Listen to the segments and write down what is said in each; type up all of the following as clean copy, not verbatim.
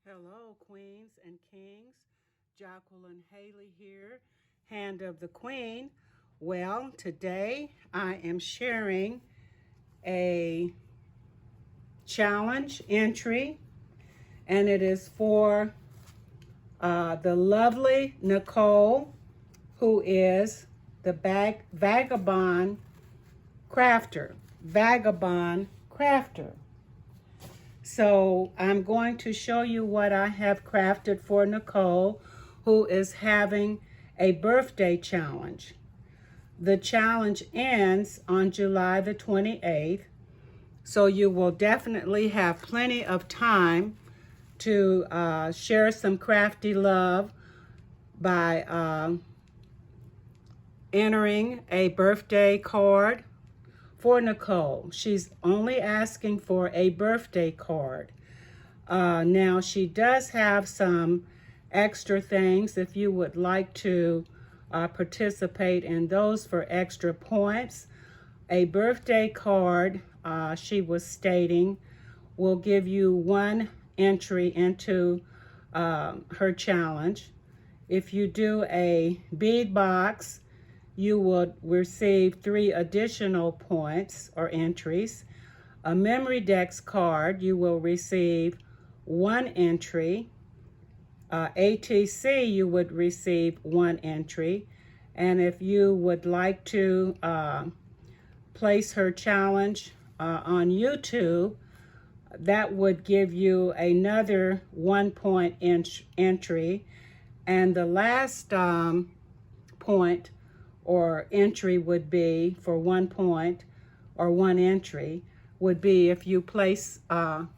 Hello, queens and kings. Jacqueline Haley here, Hand of the Queen. Well, today I am sharing a challenge entry, and it is for the lovely Nicole, who is the vagabond crafter. Vagabond crafter. So I'm going to show you what I have crafted for Nicole, who is having a birthday challenge. The challenge ends on July the 28th, so you will definitely have plenty of time to share some crafty love by entering a birthday card for Nicole. She's only asking for a birthday card. Now, she does have some extra things if you would like to participate in those for extra points. A birthday card, she was stating, will give you one entry into her challenge. If you do a bead box, you would receive 3 additional points or entries. A memory dex card, you will receive 1 entry. ATC, you would receive 1 entry. And if you would like to place her challenge on YouTube, that would give you another 1 point entry. And the last point or entry would be for 1 point or 1 entry would be if you place an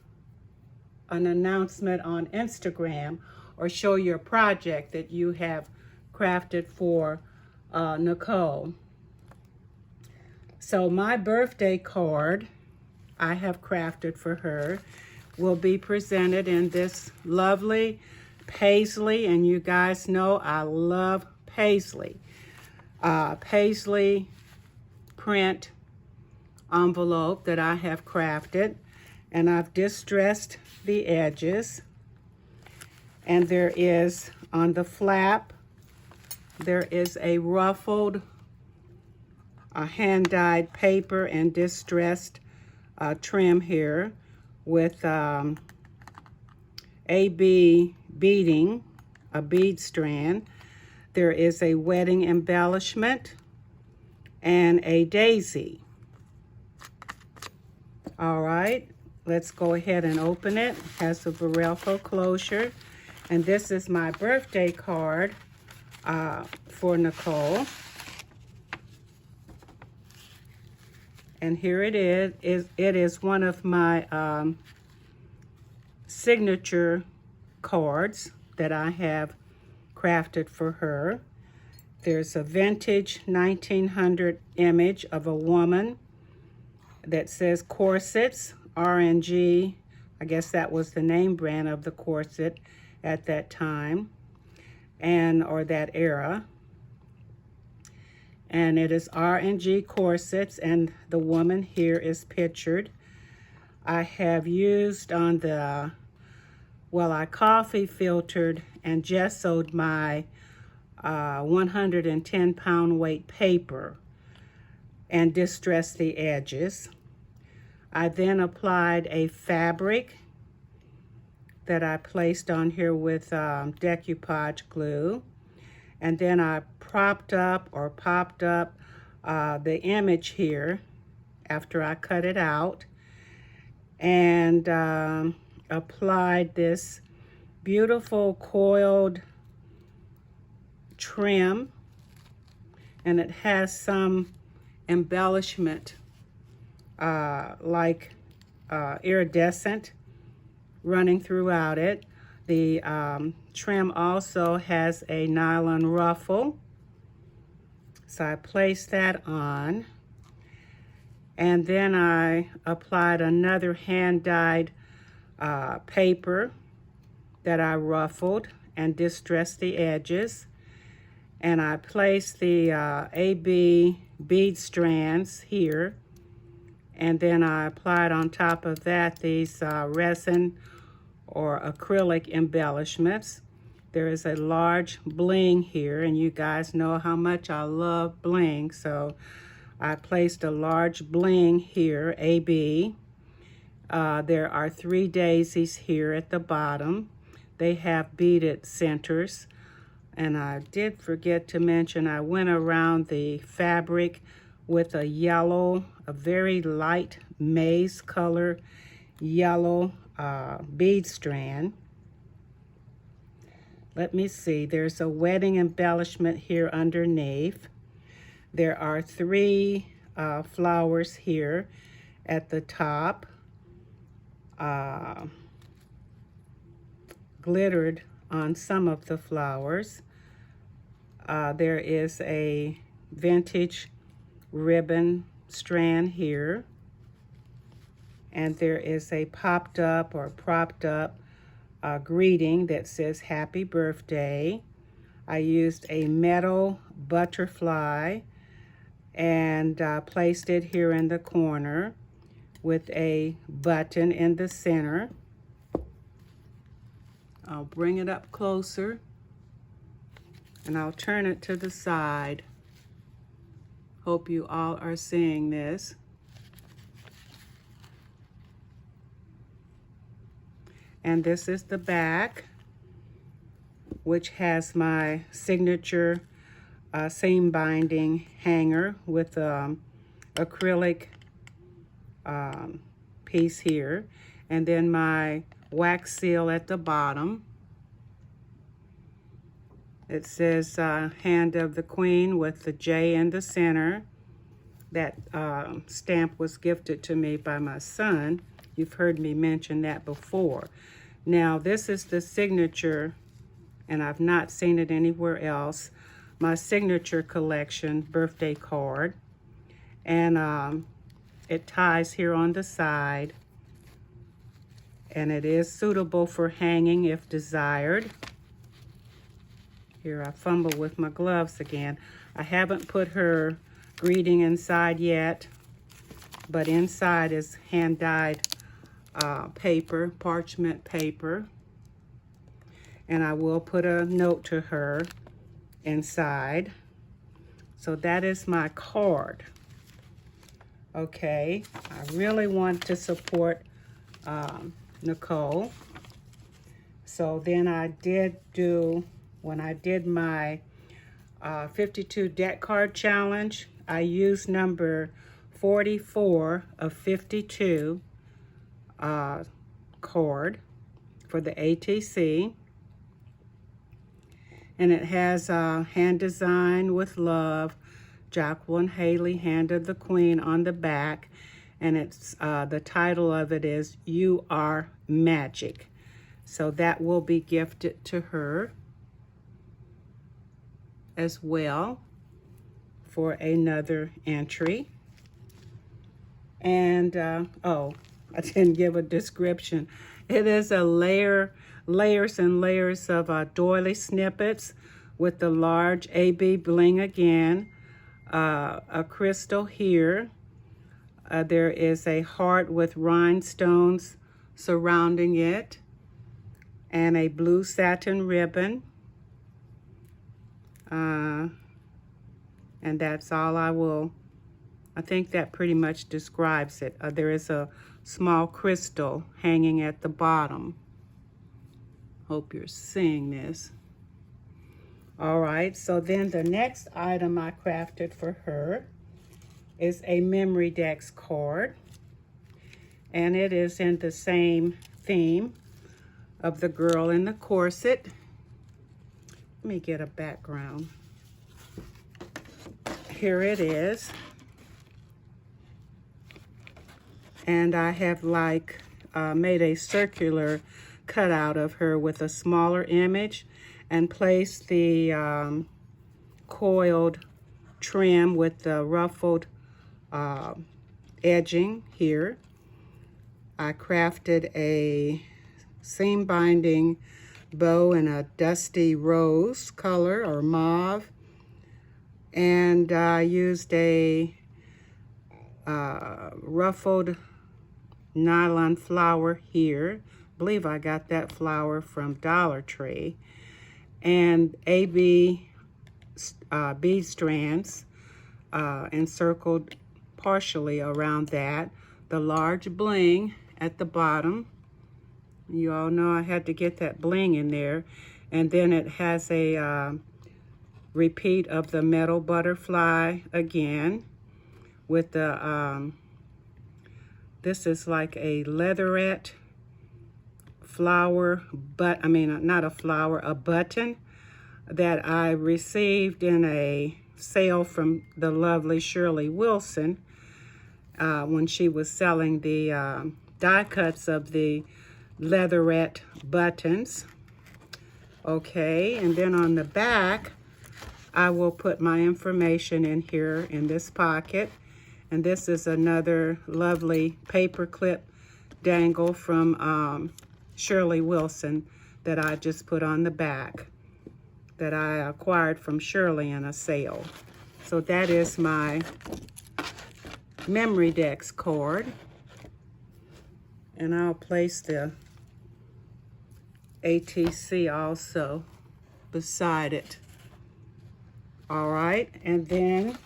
announcement on Instagram or show your project that you have crafted for Nicole. So my birthday card I have crafted for her will be presented in this lovely paisley, and you guys know I love paisley. Paisley print envelope that I have crafted, and I've distressed the edges, and there is on the flap there is a ruffled hand-dyed paper and distressed trim here with AB beading, a bead strand. There is a wedding embellishment and a daisy. All right, let's go ahead and open it. It has a Velcro closure. And this is my birthday card for Nicole. And here it is. It is one of my signature cards that I have crafted for her. There's a vintage 1900 image of a woman that says corsets, R&G. I guess that was the name brand of the corset at that time or that era. And it is R&G corsets, and the woman here is pictured. I have used on the, I coffee filtered and gessoed my 110 pound weight paper and distressed the edges. I then applied a fabric that I placed on here with decoupage glue, and then I propped up or popped up the image here after I cut it out, and applied this beautiful coiled trim, and it has some embellishment like iridescent running throughout it. The trim also has a nylon ruffle, so I placed that on, and then I applied another hand-dyed paper that I ruffled and distressed the edges, and I placed the AB bead strands here, and then I applied on top of that these resin or acrylic embellishments. There is a large bling here, and you guys know how much I love bling, so I placed a large bling here, AB. There are 3 daisies here at the bottom. They have beaded centers. And I did forget to mention, I went around the fabric with a yellow, a very light maize color yellow bead strand. Let me see, there's a wedding embellishment here underneath. There are 3 flowers here at the top, glittered on some of the flowers. There is a vintage ribbon strand here, and there is a popped up or propped up greeting that says happy birthday. I used a metal butterfly and placed it here in the corner with a button in the center. I'll bring it up closer and I'll turn it to the side. Hope you all are seeing this. And this is the back, which has my signature seam binding hanger with acrylic piece here, and then my wax seal at the bottom. It says Hand of the Queen with the J in the center. That stamp was gifted to me by my son. You've heard me mention that before. Now, this is the signature, and I've not seen it anywhere else, my signature collection birthday card. And it ties here on the side, and it is suitable for hanging if desired. Here, I fumble with my gloves again. I haven't put her greeting inside yet, but inside is hand-dyed paper, parchment paper. And I will put a note to her inside. So that is my card. Okay, I really want to support Nicole. So then I did do, when I did my 52 deck card challenge, I used number 44 of 52 card for the ATC. And it has hand design with love, Jacqueline Haley, Hand of the Queen on the back. And it's the title of it is You Are Magic. So that will be gifted to her as well for another entry. And oh, I didn't give a description. It is a layers and layers of doily snippets with the large AB bling again, a crystal here. There is a heart with rhinestones surrounding it, and a blue satin ribbon. And that's all I think that pretty much describes it. There is a small crystal hanging at the bottom. Hope you're seeing this. All right, so then the next item I crafted for her is a Memory Decks card. And it is in the same theme of the girl in the corset. Let me get a background. Here it is. And I have made a circular cutout of her with a smaller image and placed the coiled trim with the ruffled edging here. I crafted a seam binding bow in a dusty rose color or mauve, and I used a ruffled nylon flower here believe I got that flower from Dollar Tree. And AB bead strands encircled partially around that. The large bling at the bottom. You all know I had to get that bling in there. And then it has a repeat of the metal butterfly again with the, this is like a leatherette flower, but I mean, not a flower, a button that I received in a sale from the lovely Shirley Wilson when she was selling the die cuts of the leatherette buttons. Okay, and then on the back, I will put my information in here in this pocket. And this is another lovely paper clip dangle from Shirley Wilson that I just put on the back that I acquired from Shirley in a sale. So that is my Memory Decks cord. And I'll place the ATC also beside it. All right, and then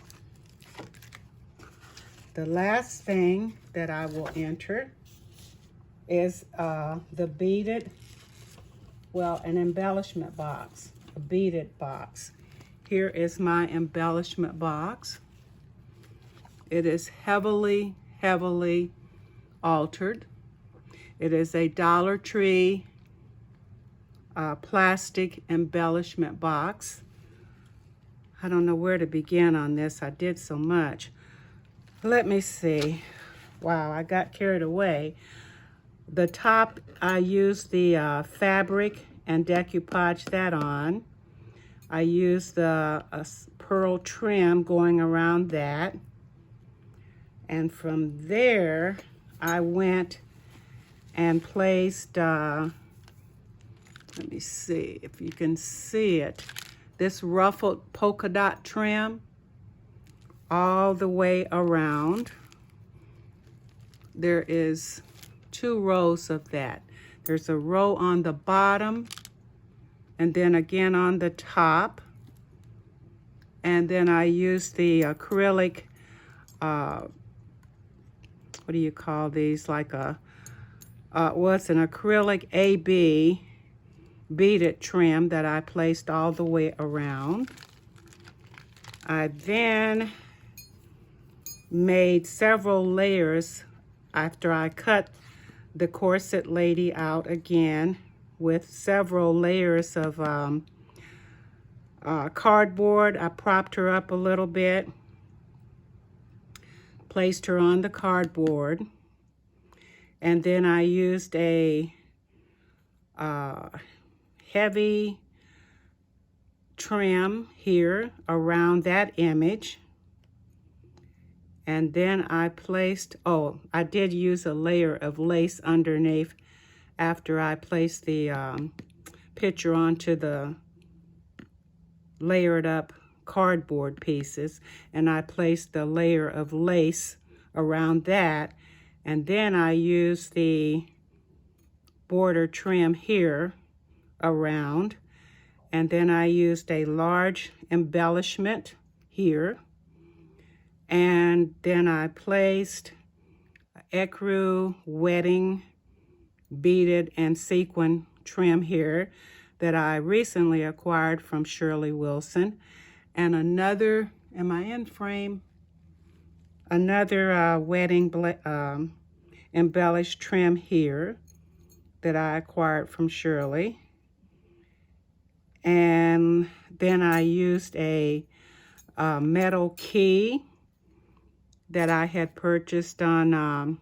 the last thing that I will enter is the beaded, well, an embellishment box, a beaded box. Here is my embellishment box. It is heavily, heavily altered. It is a Dollar Tree plastic embellishment box. I don't know where to begin on this. I did so much. Let me see. Wow, I got carried away. The top, I used the fabric and decoupage that on. I used the pearl trim going around that. And from there, I went and placed, let me see if you can see it, this ruffled polka dot trim all the way around. There is 2 rows of that. There's a row on the bottom and then again on the top. And then I used the acrylic, what do you call these? Like a, well, it's an acrylic AB beaded trim that I placed all the way around. I then made several layers after I cut the corset lady out again with several layers of cardboard. I propped her up a little bit, placed her on the cardboard, and then I used a heavy trim here around that image. And then I placed, oh, I did use a layer of lace underneath after I placed the picture onto the layered up cardboard pieces. And I placed the layer of lace around that. And then I used the border trim here around. And then I used a large embellishment here. And then I placed ecru wedding beaded and sequin trim here that I recently acquired from Shirley Wilson. And another, am I in frame? Another wedding embellished trim here that I acquired from Shirley. And then I used a metal key that I had purchased on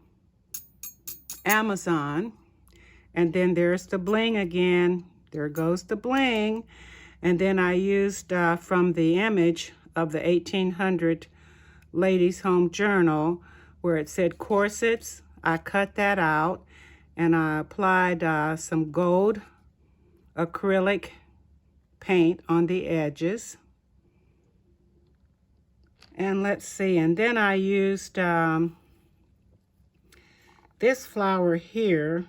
Amazon. And then there's the bling again. There goes the bling. And then I used from the image of the 1800 Ladies Home Journal where it said corsets. I cut that out and I applied some gold acrylic paint on the edges. And let's see, and then I used this flower here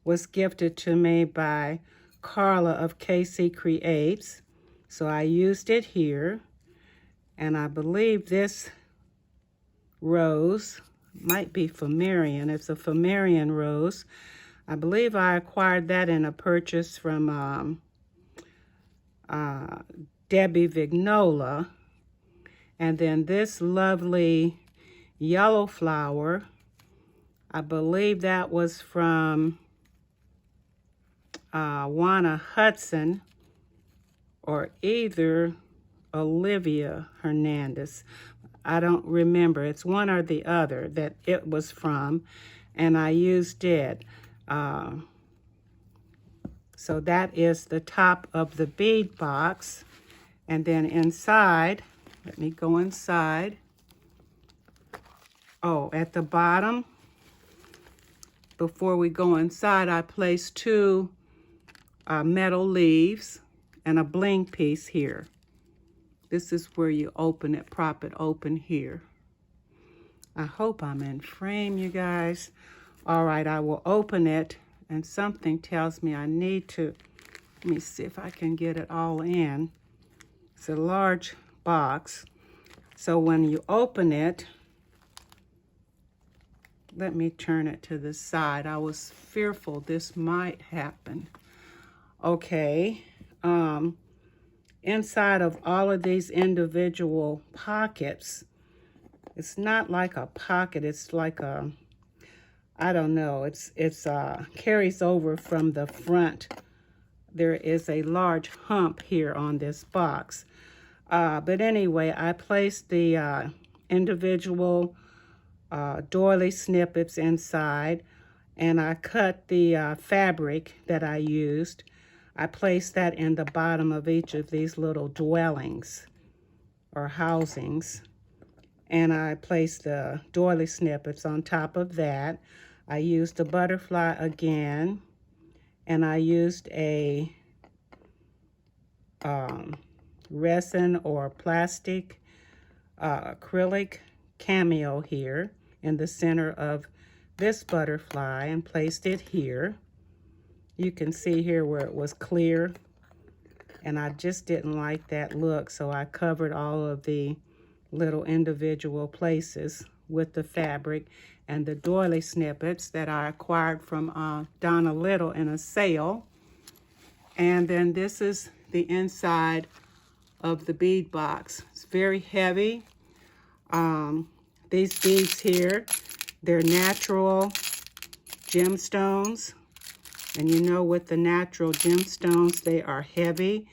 was gifted to me by Carla of KC Creates. So I used it here. And I believe this rose might be Flammarion. It's a Flammarion rose. I believe I acquired that in a purchase from Debbie Vignola. And then this lovely yellow flower, I believe that was from Juana Hudson, or either Olivia Hernandez. I don't remember. It's one or the other that it was from, and I used it. So that is the top of the bead box. And then inside, let me go inside. Oh, at the bottom, before we go inside, I placed two metal leaves and a bling piece here. This is where you open it, prop it open here. I hope I'm in frame, you guys. All right, I will open it, and something tells me I need to, let me see if I can get it all in. It's a large box. So when you open it, let me turn it to the side. I was fearful this might happen. Okay. Inside of all of these individual pockets, it's not like a pocket, it's like a, I don't know, it's carries over from the front. There is a large hump here on this box. But anyway, I placed the individual doily snippets inside, and I cut the fabric that I used. I placed that in the bottom of each of these little dwellings or housings. And I placed the doily snippets on top of that. I used the butterfly again. And I used a resin or plastic acrylic cameo here in the center of this butterfly and placed it here. You can see here where it was clear, and I just didn't like that look, so I covered all of the little individual places with the fabric and the doily snippets that I acquired from Donna Little in a sale. And then this is the inside of the bead box. It's very heavy. These beads here, they're natural gemstones. And you know, with the natural gemstones, they are heavy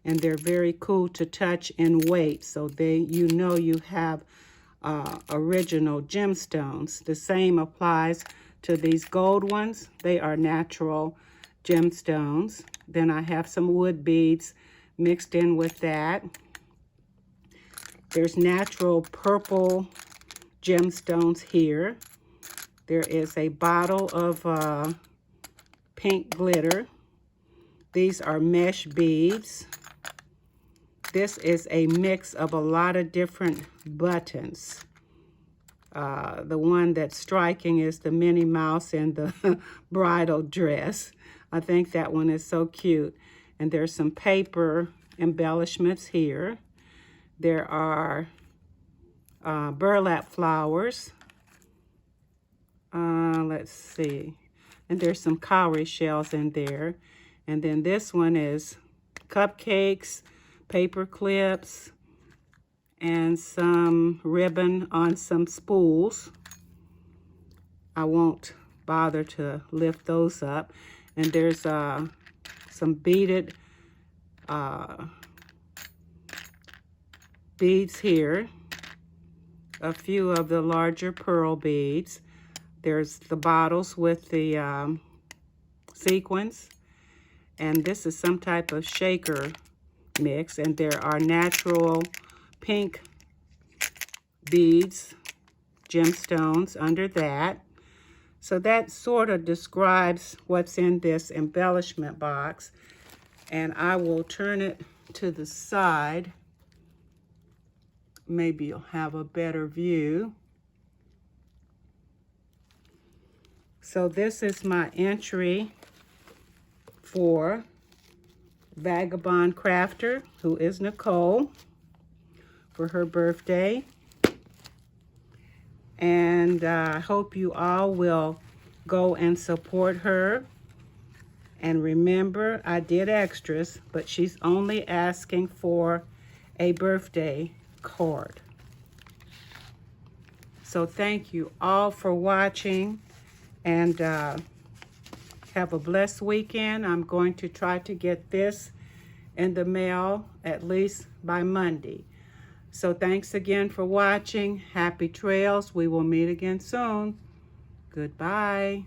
and they're very cool to touch and weight. So you know you have original gemstones. The same applies to these gold ones. They are natural gemstones. Then I have some wood beads mixed in with that. There's natural purple gemstones here. There is a bottle of pink glitter. These are mesh beads. This is a mix of a lot of different buttons. The one that's striking is the Minnie Mouse and the bridal dress. I think that one is so cute. And there's some paper embellishments here. There are burlap flowers. Let's see. And there's some cowrie shells in there. And then this one is cupcakes, paper clips, and some ribbon on some spools. I won't bother to lift those up. And there's some beaded beads here. A few of the larger pearl beads. There's the bottles with the sequins. And this is some type of shaker mix. And there are natural pink beads, gemstones under that. So that sort of describes what's in this embellishment box. And I will turn it to the side. Maybe you'll have a better view. So this is my entry for Vagabond Crafter, who is Nicole, for her birthday. And I hope you all will go and support her. And remember, I did extras, but she's only asking for a birthday card. So thank you all for watching, and have a blessed weekend. I'm going to try to get this in the mail at least by Monday. So thanks again for watching. Happy trails. We will meet again soon. Goodbye.